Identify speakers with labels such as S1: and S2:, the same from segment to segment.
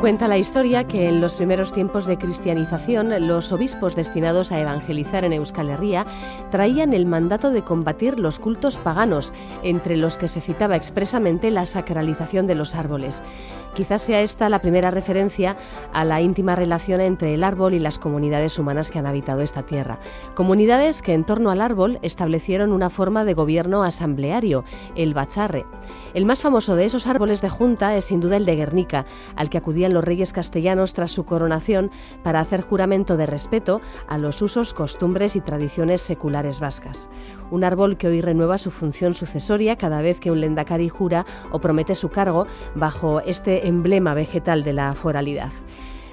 S1: Cuenta la historia que en los primeros tiempos de cristianización, los obispos destinados a evangelizar en Euskal Herria traían el mandato de combatir los cultos paganos, entre los que se citaba expresamente la sacralización de los árboles. Quizás sea esta la primera referencia a la íntima relación entre el árbol y las comunidades humanas que han habitado esta tierra. Comunidades que en torno al árbol establecieron una forma de gobierno asambleario, el bacharre. El más famoso de esos árboles de junta es sin duda el de Guernica, al que acudían los reyes castellanos tras su coronación para hacer juramento de respeto a los usos, costumbres y tradiciones seculares vascas. Un árbol que hoy renueva su función sucesoria cada vez que un lendakari jura o promete su cargo bajo este emblema vegetal de la foralidad.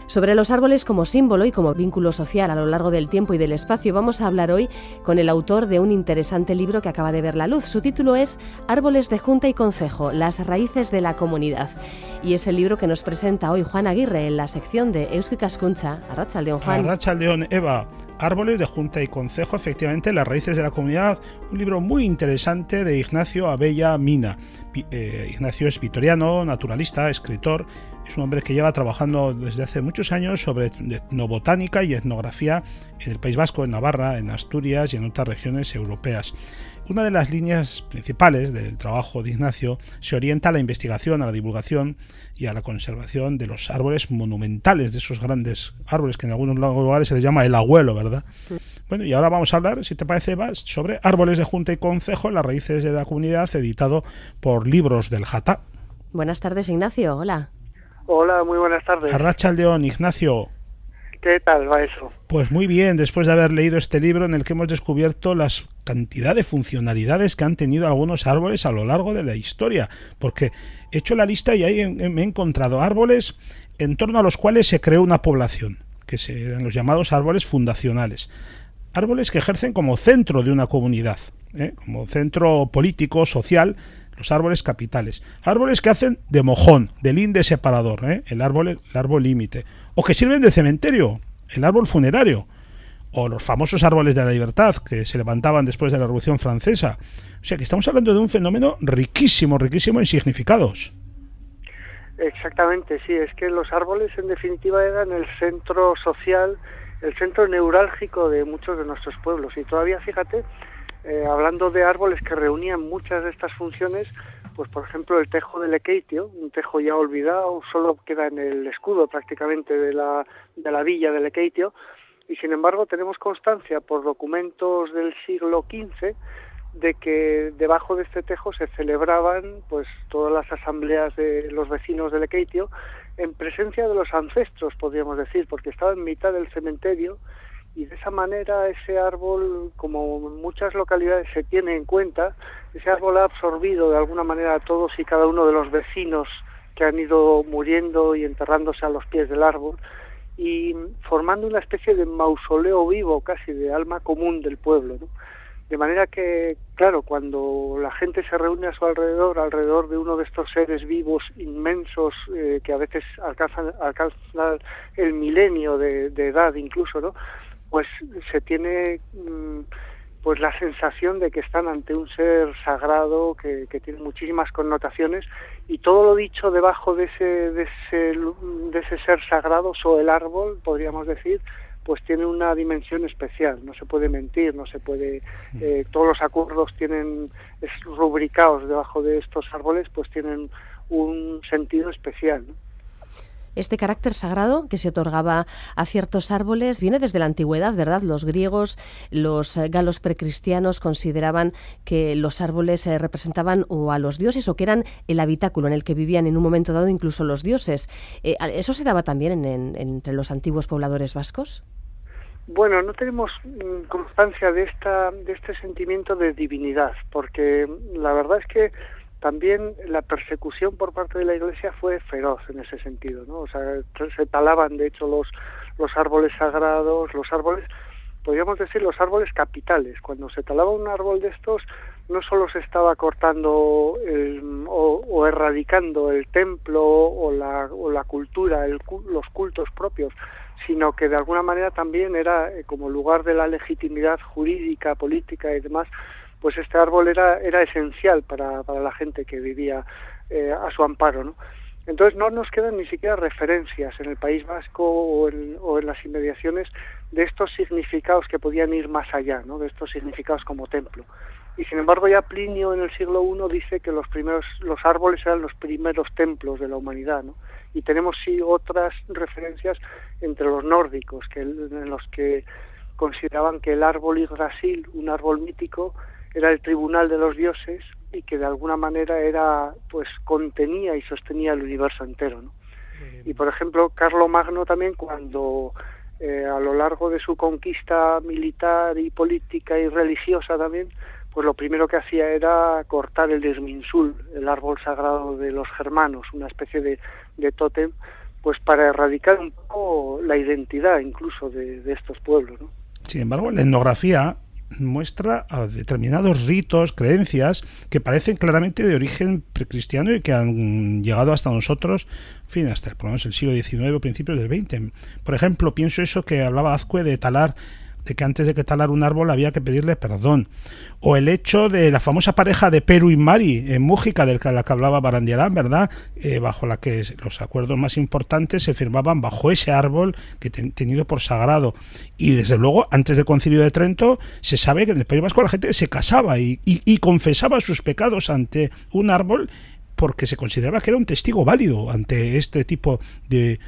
S1: Sobre los árboles como símbolo y como vínculo social a lo largo del tiempo y del espacio vamos a hablar hoy con el autor de un interesante libro que acaba de ver la luz. Su título es Árboles de Junta y Concejo, las raíces de la comunidad. Y es el libro que nos presenta hoy Juan Aguirre en la sección de Eusko Ikaskuntza. Arratsaldeon, Juan.
S2: Arratsaldeon, Eva. Árboles de Junta y Concejo, efectivamente, las raíces de la comunidad. Un libro muy interesante de Ignacio Abella Mina. Ignacio es vitoriano, naturalista, escritor. Es un hombre que lleva trabajando desde hace muchos años sobre etnobotánica y etnografía en el País Vasco, en Navarra, en Asturias y en otras regiones europeas. Una de las líneas principales del trabajo de Ignacio se orienta a la investigación, a la divulgación y a la conservación de los árboles monumentales, de esos grandes árboles que en algunos lugares se les llama el abuelo, ¿verdad? Sí. Bueno, y ahora vamos a hablar, si te parece, Eva, sobre Árboles de Junta y Concejo, las raíces de la comunidad, editado por Libros del Jatá.
S1: Buenas tardes, Ignacio. Hola.
S3: Hola, muy buenas tardes.
S2: Arratsaldeon, Ignacio.
S3: ¿Qué tal va eso?
S2: Pues muy bien, después de haber leído este libro en el que hemos descubierto las cantidad de funcionalidades que han tenido algunos árboles a lo largo de la historia, porque he hecho la lista y ahí me he encontrado árboles en torno a los cuales se creó una población, que eran los llamados árboles fundacionales. Árboles que ejercen como centro de una comunidad, como centro político, social, los árboles capitales. Árboles que hacen de mojón, de linde separador, el árbol límite. O que sirven de cementerio, el árbol funerario. O los famosos árboles de la libertad que se levantaban después de la Revolución Francesa. O sea que estamos hablando de un fenómeno riquísimo en significados.
S3: Exactamente, sí. Es que los árboles en definitiva eran el centro social, el centro neurálgico de muchos de nuestros pueblos. Y todavía, fíjate, hablando de árboles que reunían muchas de estas funciones, pues por ejemplo el tejo de Lekeitio, un tejo ya olvidado, solo queda en el escudo prácticamente de la villa de Lekeitio, y sin embargo tenemos constancia por documentos del siglo XV de que debajo de este tejo se celebraban pues todas las asambleas de los vecinos de Lekeitio en presencia de los ancestros, podríamos decir, porque estaba en mitad del cementerio. Y de esa manera ese árbol, como en muchas localidades se tiene en cuenta, ese árbol ha absorbido de alguna manera a todos y cada uno de los vecinos que han ido muriendo y enterrándose a los pies del árbol y formando una especie de mausoleo vivo casi de alma común del pueblo, ¿no? De manera que, claro, cuando la gente se reúne a su alrededor de uno de estos seres vivos inmensos que a veces alcanzan el milenio de edad incluso, ¿no? Pues se tiene pues la sensación de que están ante un ser sagrado que tiene muchísimas connotaciones, y todo lo dicho debajo de ese ser sagrado, o el árbol, podríamos decir, pues tiene una dimensión especial. No se puede mentir, no se puede todos los acuerdos tienen rubricados debajo de estos árboles, pues tienen un sentido especial, ¿no?
S1: Este carácter sagrado que se otorgaba a ciertos árboles viene desde la antigüedad, ¿verdad? Los griegos, los galos precristianos consideraban que los árboles representaban o a los dioses o que eran el habitáculo en el que vivían en un momento dado incluso los dioses. ¿Eso se daba también entre los antiguos pobladores vascos?
S3: Bueno, no tenemos constancia de este sentimiento de divinidad, porque la verdad es que también la persecución por parte de la Iglesia fue feroz en ese sentido, ¿no? O sea, se talaban de hecho los árboles sagrados, los árboles, podríamos decir los árboles capitales. Cuando se talaba un árbol de estos, no solo se estaba cortando o erradicando el templo o la cultura, los cultos propios, sino que de alguna manera también era como lugar de la legitimidad jurídica, política y demás. Pues este árbol era esencial para la gente que vivía a su amparo, ¿no? Entonces no nos quedan ni siquiera referencias en el País Vasco o en las inmediaciones de estos significados que podían ir más allá, ¿no? De estos significados como templo. Y sin embargo ya Plinio en el siglo I dice que los árboles eran los primeros templos de la humanidad, ¿no? Y tenemos sí otras referencias entre los nórdicos, en los que consideraban que el árbol Yggdrasil, un árbol mítico, era el tribunal de los dioses y que de alguna manera contenía y sostenía el universo entero, ¿no? Y por ejemplo Carlomagno también, cuando a lo largo de su conquista militar y política y religiosa también, pues lo primero que hacía era cortar el Irminsul, el árbol sagrado de los germanos, una especie de tótem, pues para erradicar un poco la identidad incluso de estos pueblos, ¿no?
S2: Sin embargo, la etnografía muestra a determinados ritos, creencias que parecen claramente de origen precristiano y que han llegado hasta nosotros, en fin, hasta por lo menos el siglo XIX o principios del XX. Por ejemplo, pienso eso que hablaba Azcue de talar, de que antes de que talar un árbol había que pedirle perdón, o el hecho de la famosa pareja de Peru y Mari en Mújica, de la que hablaba Barandiarán, ¿verdad? Bajo la que los acuerdos más importantes se firmaban bajo ese árbol que tenido por sagrado. Y desde luego, antes del Concilio de Trento, se sabe que en el País Vasco la gente se casaba y confesaba sus pecados ante un árbol, porque se consideraba que era un testigo válido ante este tipo de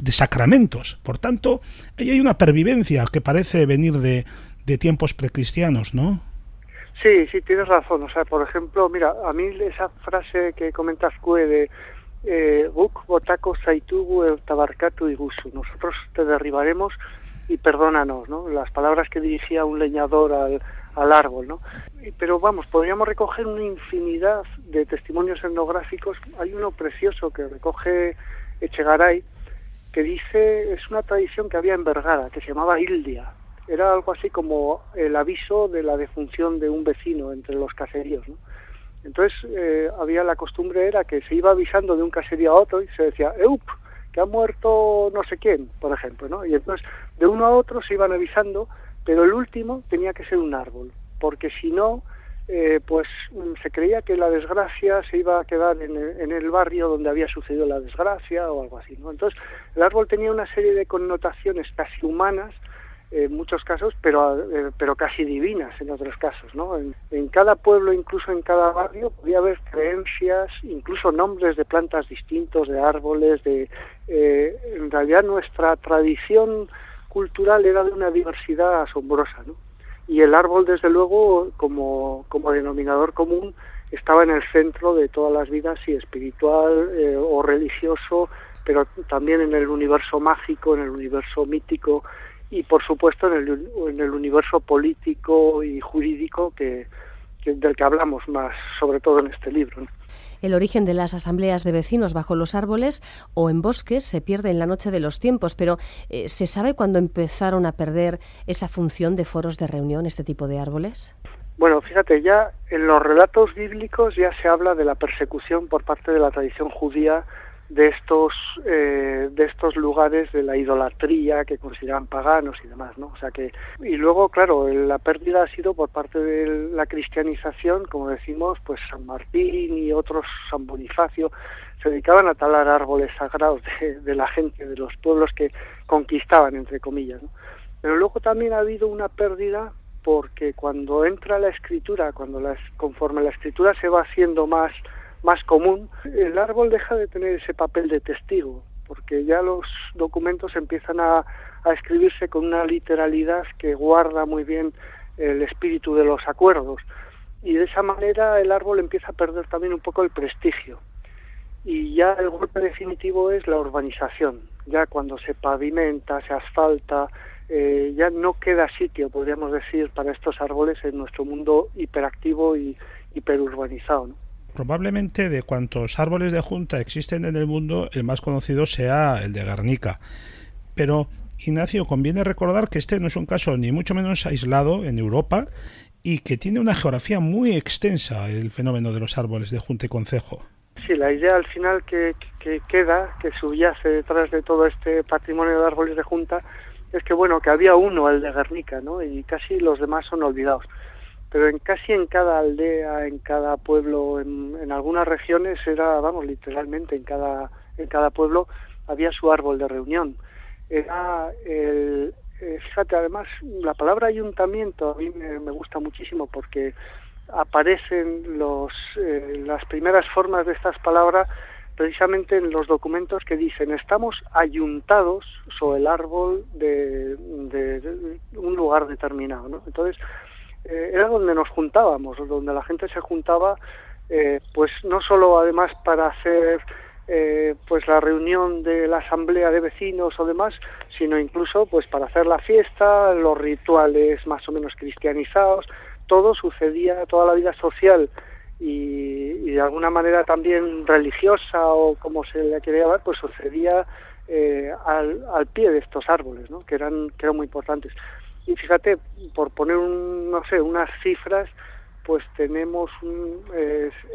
S2: sacramentos. Por tanto, ahí hay una pervivencia que parece venir de tiempos precristianos, ¿no?
S3: Sí, tienes razón. O sea, por ejemplo, mira, a mí esa frase que comentas, de guk botako zaitugu tabarkatu iguzu, nosotros te derribaremos y perdónanos, ¿no? Las palabras que dirigía un leñador al árbol, ¿no? Pero vamos, podríamos recoger una infinidad de testimonios etnográficos. Hay uno precioso que recoge Echegaray, que dice, es una tradición que había en Vergara, que se llamaba Ildia. Era algo así como el aviso de la defunción de un vecino entre los caseríos, ¿no? Entonces, había la costumbre era que se iba avisando de un caserío a otro y se decía, ¡eup!, que ha muerto no sé quién, por ejemplo, ¿no? Y entonces, de uno a otro se iban avisando, pero el último tenía que ser un árbol, porque si no, se creía que la desgracia se iba a quedar en el barrio donde había sucedido la desgracia o algo así, ¿no? Entonces, el árbol tenía una serie de connotaciones casi humanas en muchos casos, pero casi divinas en otros casos, ¿no? En cada pueblo, incluso en cada barrio, podía haber creencias, incluso nombres de plantas distintos, de árboles, en realidad nuestra tradición cultural era de una diversidad asombrosa, ¿no? Y el árbol, desde luego, como denominador común, estaba en el centro de todas las vidas, sí, espiritual o religioso, pero también en el universo mágico, en el universo mítico y, por supuesto, en el universo político y jurídico del que hablamos más, sobre todo en este libro, ¿no?
S1: El origen de las asambleas de vecinos bajo los árboles o en bosques se pierde en la noche de los tiempos, pero ¿se sabe cuándo empezaron a perder esa función de foros de reunión este tipo de árboles?
S3: Bueno, fíjate, ya en los relatos bíblicos ya se habla de la persecución por parte de la tradición judía de estos lugares de la idolatría que consideran paganos y demás, ¿no? O sea que, y luego, claro, la pérdida ha sido por parte de la cristianización, como decimos, pues San Martín y otros, San Bonifacio, se dedicaban a talar árboles sagrados de la gente, de los pueblos que conquistaban, entre comillas, ¿no? Pero luego también ha habido una pérdida porque cuando entra la escritura, conforme la escritura se va haciendo más común, el árbol deja de tener ese papel de testigo, porque ya los documentos empiezan a escribirse con una literalidad que guarda muy bien el espíritu de los acuerdos, y de esa manera el árbol empieza a perder también un poco el prestigio, y ya el golpe definitivo es la urbanización. Ya cuando se pavimenta, se asfalta, ya no queda sitio, podríamos decir, para estos árboles en nuestro mundo hiperactivo y hiperurbanizado, ¿no?
S2: Probablemente de cuantos árboles de junta existen en el mundo, el más conocido sea el de Guernica. Pero, Ignacio, conviene recordar que este no es un caso ni mucho menos aislado en Europa y que tiene una geografía muy extensa el fenómeno de los árboles de junta y concejo.
S3: Sí, la idea al final que subyace detrás de todo este patrimonio de árboles de junta es que, bueno, que había uno, el de Guernica, ¿no? Y casi los demás son olvidados. pero casi en cada aldea, en cada pueblo, en algunas regiones era, vamos, literalmente en cada pueblo había su árbol de reunión. Era fíjate, además, la palabra ayuntamiento a mí me gusta muchísimo porque aparecen las primeras formas de estas palabras precisamente en los documentos que dicen estamos ayuntados sobre el árbol de un lugar determinado, ¿no? Entonces, era donde nos juntábamos, donde la gente se juntaba, pues no solo además para hacer pues la reunión de la asamblea de vecinos o demás, sino incluso pues para hacer la fiesta, los rituales más o menos cristianizados, todo sucedía, toda la vida social y de alguna manera también religiosa o como se le quiere llamar, pues sucedía al pie de estos árboles, ¿no? que eran muy importantes. Y fíjate, por poner unas cifras, pues tenemos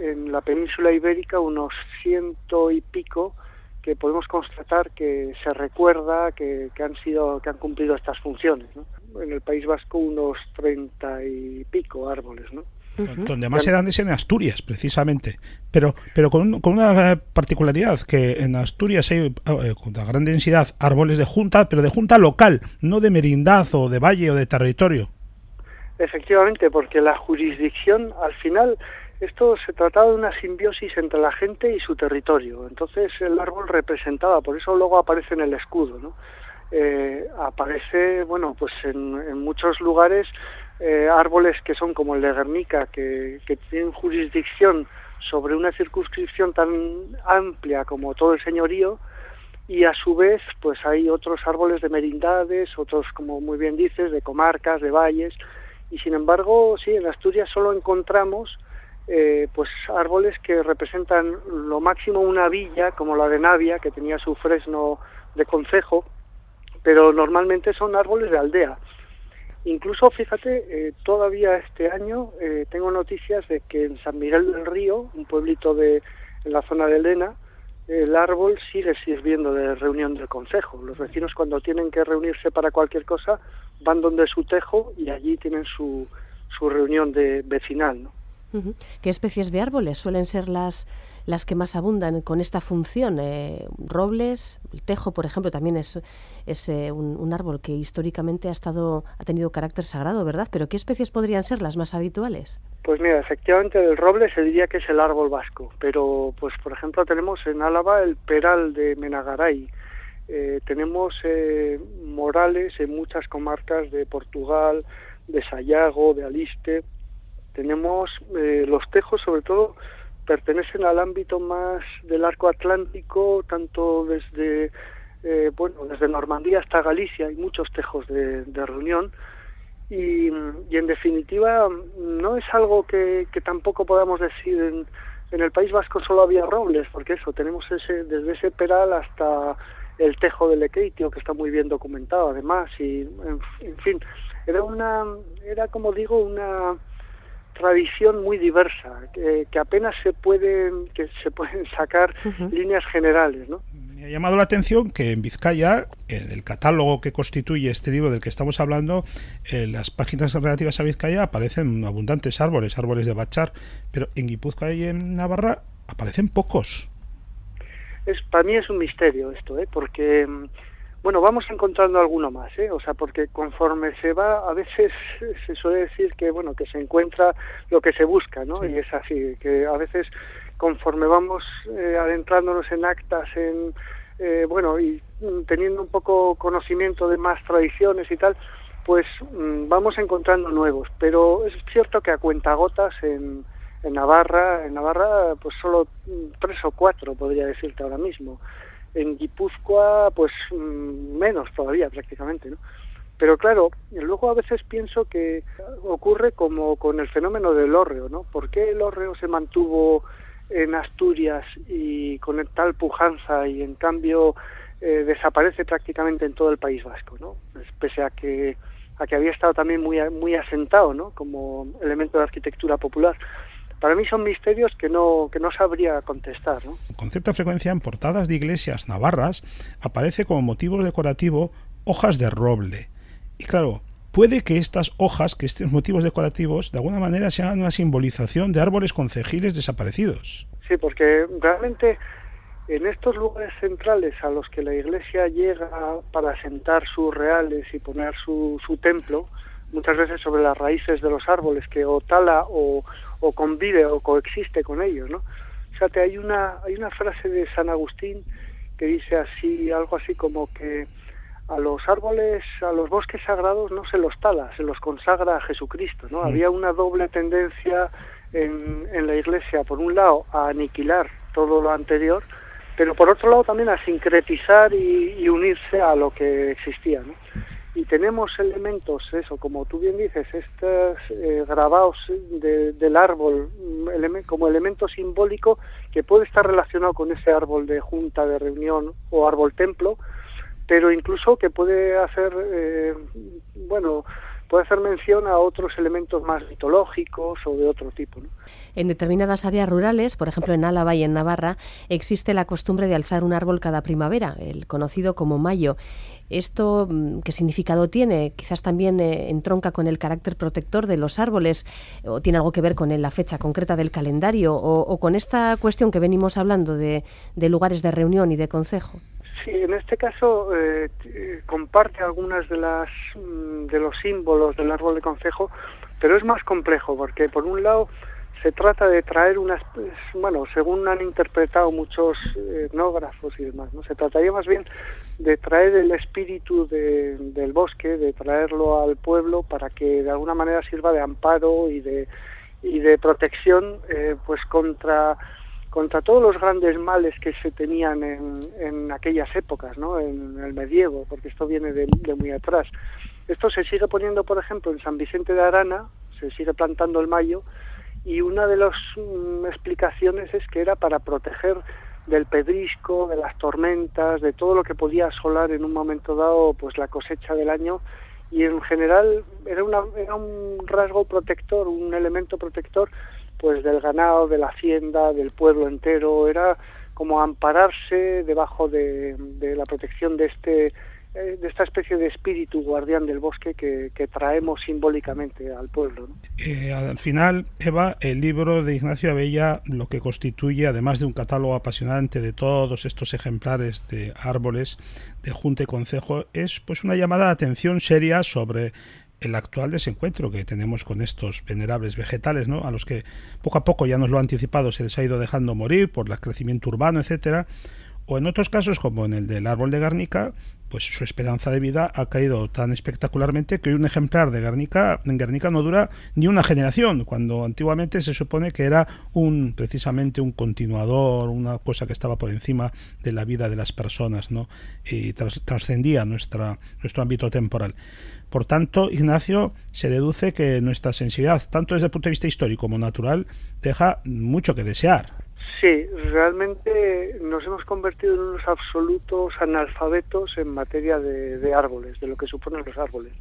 S3: en la península ibérica unos 100 y pico que podemos constatar que se recuerda que han cumplido estas funciones, ¿no? En el País Vasco unos 30 y pico árboles, ¿no?
S2: Donde más se dan es en Asturias, precisamente, pero con una particularidad, que en Asturias hay con gran densidad árboles de junta, pero de junta local, no de merindad o de valle o de territorio.
S3: Efectivamente, porque la jurisdicción, al final, esto se trataba de una simbiosis entre la gente y su territorio. Entonces el árbol representaba, por eso luego aparece en el escudo, ¿no? Aparece, bueno, pues en muchos lugares árboles que son como el de Guernica, que tienen jurisdicción sobre una circunscripción tan amplia como todo el señorío, y a su vez pues hay otros árboles de merindades, otros, como muy bien dices, de comarcas, de valles, y sin embargo, sí, en Asturias solo encontramos pues árboles que representan lo máximo una villa, como la de Navia, que tenía su fresno de concejo, pero normalmente son árboles de aldea. Incluso, fíjate, todavía este año tengo noticias de que en San Miguel del Río, un pueblito en la zona de Lena, el árbol sigue sirviendo de reunión del concejo. Los vecinos, cuando tienen que reunirse para cualquier cosa, van donde su tejo y allí tienen su reunión vecinal, ¿no?
S1: ¿Qué especies de árboles suelen ser las que más abundan con esta función? Robles, el tejo, por ejemplo, también es un árbol que históricamente ha tenido carácter sagrado, ¿verdad? Pero ¿qué especies podrían ser las más habituales?
S3: Pues mira, efectivamente del roble se diría que es el árbol vasco, pero pues por ejemplo tenemos en Álava el peral de Menagaray, tenemos morales en muchas comarcas de Portugal, de Sayago, de Aliste. Tenemos los tejos, sobre todo, pertenecen al ámbito más del arco atlántico, tanto desde Normandía hasta Galicia, hay muchos tejos de reunión, y en definitiva no es algo que tampoco podamos decir en el País Vasco solo había robles, porque eso, tenemos desde ese peral hasta el tejo de Lequeitio, que está muy bien documentado además, y en fin, era como digo, una tradición muy diversa, que apenas se pueden sacar líneas generales, ¿no?
S2: Me ha llamado la atención que en Vizcaya, del catálogo que constituye este libro del que estamos hablando, en las páginas relativas a Vizcaya aparecen abundantes árboles de bachar, pero en Guipúzcoa y en Navarra aparecen pocos.
S3: Para mí es un misterio esto, porque bueno, vamos encontrando alguno más, o sea, porque conforme se va, a veces se suele decir que bueno, que se encuentra lo que se busca, ¿no? Sí. Y es así, que a veces conforme vamos adentrándonos en actas, y teniendo un poco conocimiento de más tradiciones y tal, pues vamos encontrando nuevos, pero es cierto que a cuentagotas en Navarra, pues solo 3 o 4 podría decirte ahora mismo. En Guipúzcoa, pues menos todavía prácticamente, ¿no? Pero claro, luego a veces pienso que ocurre como con el fenómeno del hórreo, ¿no? ¿Por qué el hórreo se mantuvo en Asturias y con tal pujanza y en cambio desaparece prácticamente en todo el País Vasco, ¿no? Pese a que había estado también muy asentado, ¿no? Como elemento de arquitectura popular. Para mí son misterios que no sabría contestar, ¿no?
S2: Con cierta frecuencia en portadas de iglesias navarras aparece como motivo decorativo hojas de roble. Y claro, puede que estas hojas, que estos motivos decorativos, de alguna manera sean una simbolización de árboles concejiles desaparecidos.
S3: Sí, porque realmente en estos lugares centrales a los que la Iglesia llega para asentar sus reales y poner su templo, muchas veces sobre las raíces de los árboles que o tala o convive o coexiste con ellos, ¿no? Fíjate, hay una frase de San Agustín que dice así, algo así como que a los árboles, a los bosques sagrados no se los tala, se los consagra a Jesucristo, ¿no? Había una doble tendencia en la Iglesia, por un lado a aniquilar todo lo anterior, pero por otro lado también a sincretizar y unirse a lo que existía, ¿no? Y tenemos elementos, eso, como tú bien dices, estos grabados del árbol como elemento simbólico que puede estar relacionado con ese árbol de junta, de reunión o árbol templo, pero incluso que puede hacer, puede hacer mención a otros elementos más mitológicos o de otro tipo, ¿no?
S1: En determinadas áreas rurales, por ejemplo en Álava y en Navarra, existe la costumbre de alzar un árbol cada primavera, el conocido como mayo. ¿Esto qué significado tiene? Quizás también entronca con el carácter protector de los árboles, o tiene algo que ver con la fecha concreta del calendario, o con esta cuestión que venimos hablando de lugares de reunión y de concejo.
S3: Sí, en este caso comparte algunas de los símbolos del árbol de concejo, pero es más complejo porque por un lado se trata de traer según han interpretado muchos etnógrafos y demás, ¿no? Se trataría más bien de traer el espíritu del bosque, de traerlo al pueblo para que de alguna manera sirva de amparo y de protección contra todos los grandes males que se tenían en aquellas épocas, ¿no? En el medievo, porque esto viene de muy atrás. Esto se sigue poniendo, por ejemplo, en San Vicente de Arana, se sigue plantando el mayo, y una de las explicaciones es que era para proteger del pedrisco, de las tormentas, de todo lo que podía asolar en un momento dado pues la cosecha del año, y en general era un rasgo protector, un elemento protector pues del ganado, de la hacienda, del pueblo entero. Era como ampararse debajo de la protección de esta especie de espíritu guardián del bosque que traemos simbólicamente al pueblo, ¿no?
S2: Al final, Eva, el libro de Ignacio Abella lo que constituye, además de un catálogo apasionante de todos estos ejemplares de árboles de junta y concejo, es pues una llamada de atención seria sobre el actual desencuentro que tenemos con estos venerables vegetales, ¿no? A los que poco a poco, ya nos lo ha anticipado, se les ha ido dejando morir por el crecimiento urbano, etcétera, o en otros casos, como en el del árbol de Guernica, pues su esperanza de vida ha caído tan espectacularmente que hoy un ejemplar de Guernica no dura ni una generación, cuando antiguamente se supone que era precisamente un continuador, una cosa que estaba por encima de la vida de las personas, ¿no? Y trascendía nuestro ámbito temporal. Por tanto, Ignacio, se deduce que nuestra sensibilidad, tanto desde el punto de vista histórico como natural, deja mucho que desear.
S3: Sí, realmente nos hemos convertido en unos absolutos analfabetos en materia de árboles, de lo que suponen los árboles.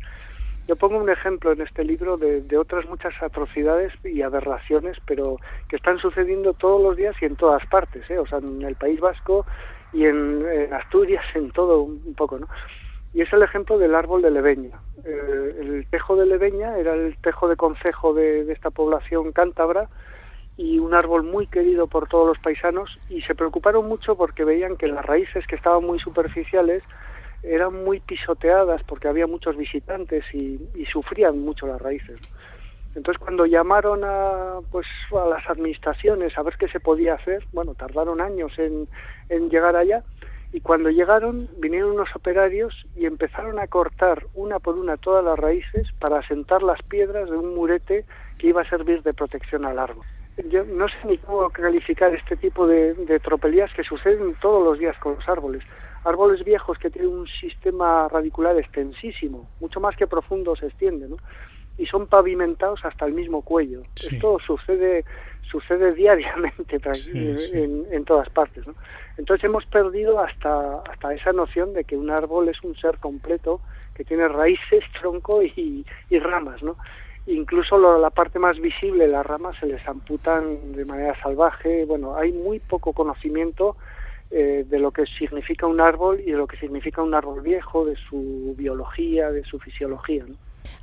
S3: Yo pongo un ejemplo en este libro de otras muchas atrocidades y aberraciones, pero que están sucediendo todos los días y en todas partes, ¿eh? O sea, en el País Vasco y en Asturias, en todo un poco, ¿no? Y es el ejemplo del árbol de Leveña. El tejo de Leveña era el tejo de concejo de esta población cántabra, y un árbol muy querido por todos los paisanos, y se preocuparon mucho porque veían que las raíces, que estaban muy superficiales, eran muy pisoteadas porque había muchos visitantes y sufrían mucho las raíces, ¿no? Entonces, cuando llamaron a las administraciones a ver qué se podía hacer, tardaron años en llegar allá, y cuando llegaron vinieron unos operarios y empezaron a cortar una por una todas las raíces para asentar las piedras de un murete que iba a servir de protección al árbol. Yo no sé ni cómo calificar este tipo de tropelías que suceden todos los días con los árboles. Árboles viejos que tienen un sistema radicular extensísimo, mucho más que profundo se extiende, ¿no? Y son pavimentados hasta el mismo cuello. Sí. Esto sucede diariamente en todas partes, ¿no? Entonces hemos perdido hasta esa noción de que un árbol es un ser completo que tiene raíces, tronco y ramas, ¿no? Incluso la parte más visible, las ramas, se les amputan de manera salvaje. Hay muy poco conocimiento de lo que significa un árbol y de lo que significa un árbol viejo, de su biología, de su fisiología, ¿no?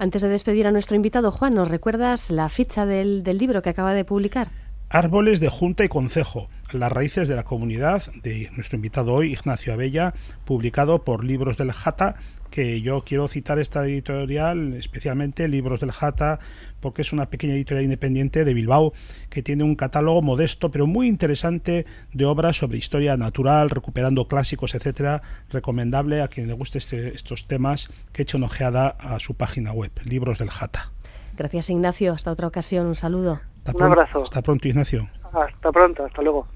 S1: Antes de despedir a nuestro invitado, Juan, ¿nos recuerdas la ficha del libro que acaba de publicar?
S2: Árboles de Junta y Concejo, las raíces de la comunidad, de nuestro invitado hoy, Ignacio Abella, publicado por Libros del Jata, que yo quiero citar esta editorial, especialmente Libros del Jata, porque es una pequeña editorial independiente de Bilbao, que tiene un catálogo modesto, pero muy interesante, de obras sobre historia natural, recuperando clásicos, etcétera. Recomendable a quien le guste estos temas, que eche una ojeada a su página web, Libros del Jata.
S1: Gracias, Ignacio. Hasta otra ocasión. Un saludo.
S3: Un abrazo.
S2: Hasta pronto, Ignacio.
S3: Hasta pronto. Hasta luego.